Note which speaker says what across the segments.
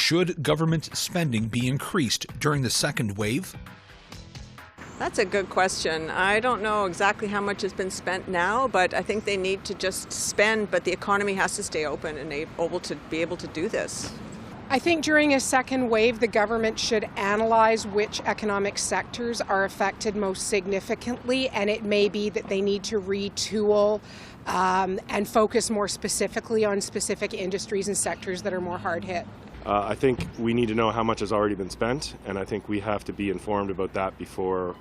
Speaker 1: Should government spending be increased during the second wave?
Speaker 2: That's a good question. I don't know exactly how much has been spent now, but I think they need to just spend, but the economy has to stay open and able to be able to do this.
Speaker 3: I think during a second wave, the government should analyze which economic sectors are affected most significantly, and it may be that they need to retool and focus more specifically on specific industries and sectors that are more hard hit.
Speaker 4: I think we need to know how much has already been spent, and I think we have to be informed about that before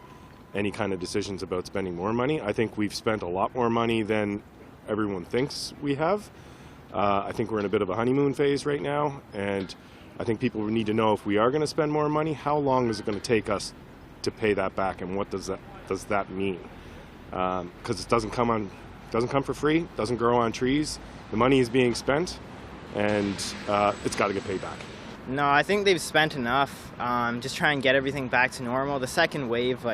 Speaker 4: any kind of decisions about spending more money. I think we've spent a lot more money than everyone thinks we have. I think we're in a bit of a honeymoon phase right now, and I think people need to know if we are going to spend more money, how long is it going to take us to pay that back, and what does that mean? Because it doesn't come for free, doesn't grow on trees. The money is being spent, and it's got to get paid back.
Speaker 5: No, I think they've spent enough. Just try and get everything back to normal. The second wave,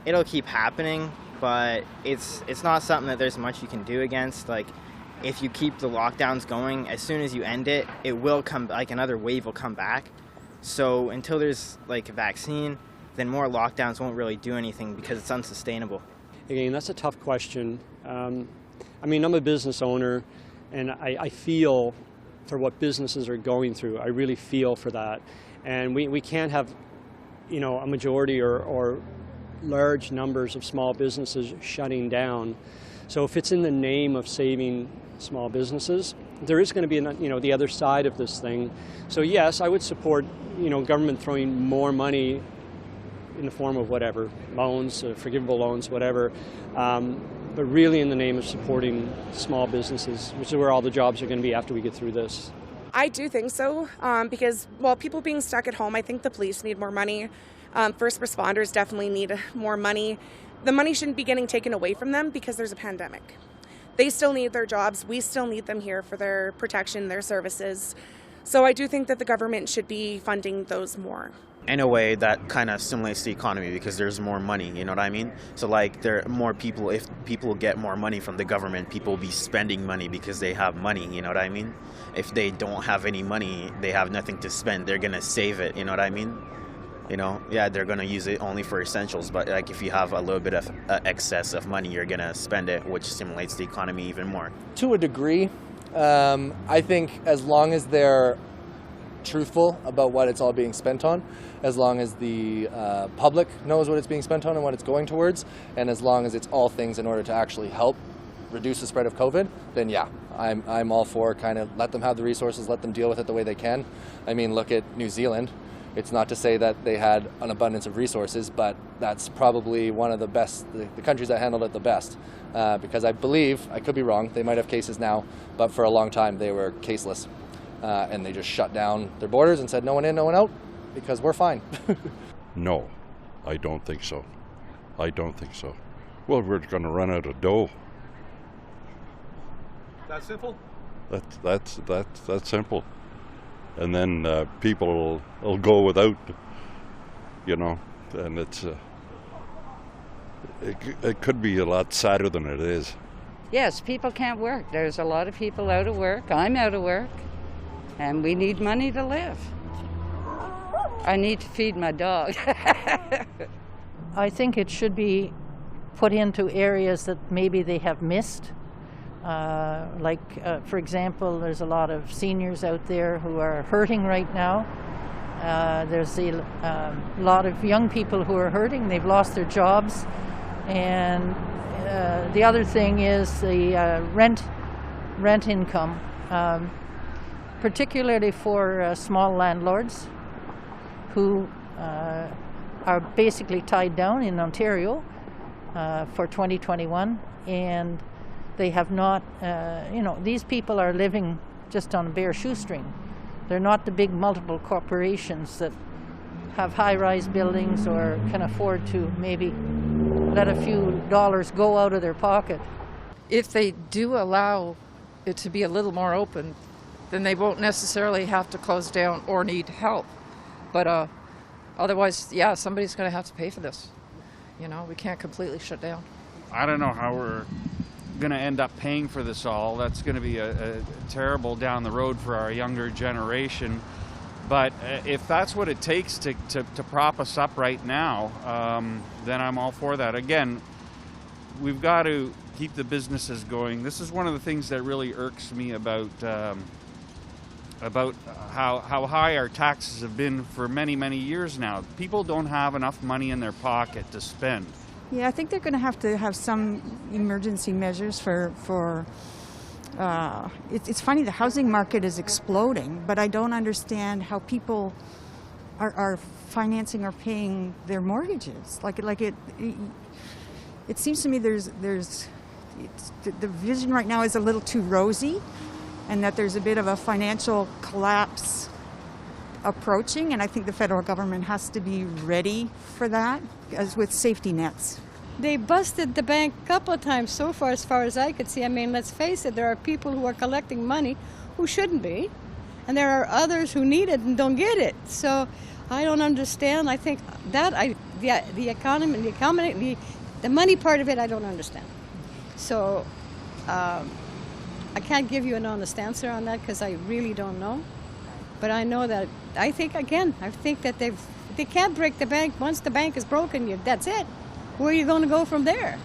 Speaker 5: it'll keep happening, but it's not something that there's much you can do against. If you keep the lockdowns going, as soon as you end it, it will come, another wave will come back. So until there's a vaccine, then more lockdowns won't really do anything because it's unsustainable.
Speaker 6: Again, that's a tough question. I'm a business owner, and I feel for what businesses are going through. I really feel for that. And we can't have, a majority or large numbers of small businesses shutting down. So if it's in the name of saving small businesses, there is going to be, the other side of this thing. So yes, I would support, government throwing more money in the form of whatever, loans, forgivable loans, whatever, but really in the name of supporting small businesses, which is where all the jobs are going to be after we get through this.
Speaker 7: I do think so, because, people being stuck at home, I think the police need more money. First responders definitely need more money. The money shouldn't be getting taken away from them because there's a pandemic. They still need their jobs. We still need them here for their protection, their services. So I do think that the government should be funding those more.
Speaker 8: In a way that kind of stimulates the economy because there's more money, you know what I mean? So there are more people, if people get more money from the government, people will be spending money because they have money, you know what I mean? If they don't have any money, they have nothing to spend, they're going to save it, you know what I mean? They're going to use it only for essentials, but if you have a little bit of excess of money, you're going to spend it, which stimulates the economy even more.
Speaker 9: To a degree, I think as long as they're truthful about what it's all being spent on, as long as the public knows what it's being spent on and what it's going towards, and as long as it's all things in order to actually help reduce the spread of COVID, then yeah, I'm all for kind of let them have the resources, let them deal with it the way they can. Look at New Zealand. It's not to say that they had an abundance of resources, but that's probably one of the best, the countries that handled it the best. Because I believe, I could be wrong, they might have cases now, but for a long time they were caseless. And they just shut down their borders and said no one in, no one out, because we're fine.
Speaker 10: No, I don't think so. I don't think so. Well, we're going to run out of dough.
Speaker 11: That simple?
Speaker 10: That's simple. And then people will go without, and it could be a lot sadder than it is.
Speaker 12: Yes, people can't work. There's a lot of people out of work. I'm out of work, and we need money to live. I need to feed my dog.
Speaker 13: I think it should be put into areas that maybe they have missed. For example, there's a lot of seniors out there who are hurting right now. There's a lot of young people who are hurting. They've lost their jobs. And the other thing is the rent income, particularly for small landlords who are basically tied down in Ontario for 2021. And they have not, these people are living just on a bare shoestring. They're not the big multiple corporations that have high-rise buildings or can afford to maybe let a few dollars go out of their pocket.
Speaker 14: If they do allow it to be a little more open, then they won't necessarily have to close down or need help. But otherwise, yeah, somebody's going to have to pay for this. We can't completely shut down.
Speaker 11: I don't know how we're going to end up paying for this all. That's going to be a terrible down the road for our younger generation. But if that's what it takes to prop us up right now, then I'm all for that. Again, we've got to keep the businesses going. This is one of the things that really irks me about how high our taxes have been for many, many years now. People don't have enough money in their pocket to spend.
Speaker 15: Yeah, I think they're going to have some emergency measures for it's funny, the housing market is exploding, but I don't understand how people are financing or paying their mortgages. It seems to me the vision right now is a little too rosy, and that there's a bit of a financial collapse approaching, and I think the federal government has to be ready for that, as with safety nets.
Speaker 16: They busted the bank a couple of times so far as I could see. I mean, let's face it, there are people who are collecting money who shouldn't be, and there are others who need it and don't get it. So I don't understand. I think that the economy, the money part of it, I don't understand. So I can't give you an honest answer on that because I really don't know. But I know that I think that they can't break the bank. Once the bank is broken, that's it. Where are you going to go from there?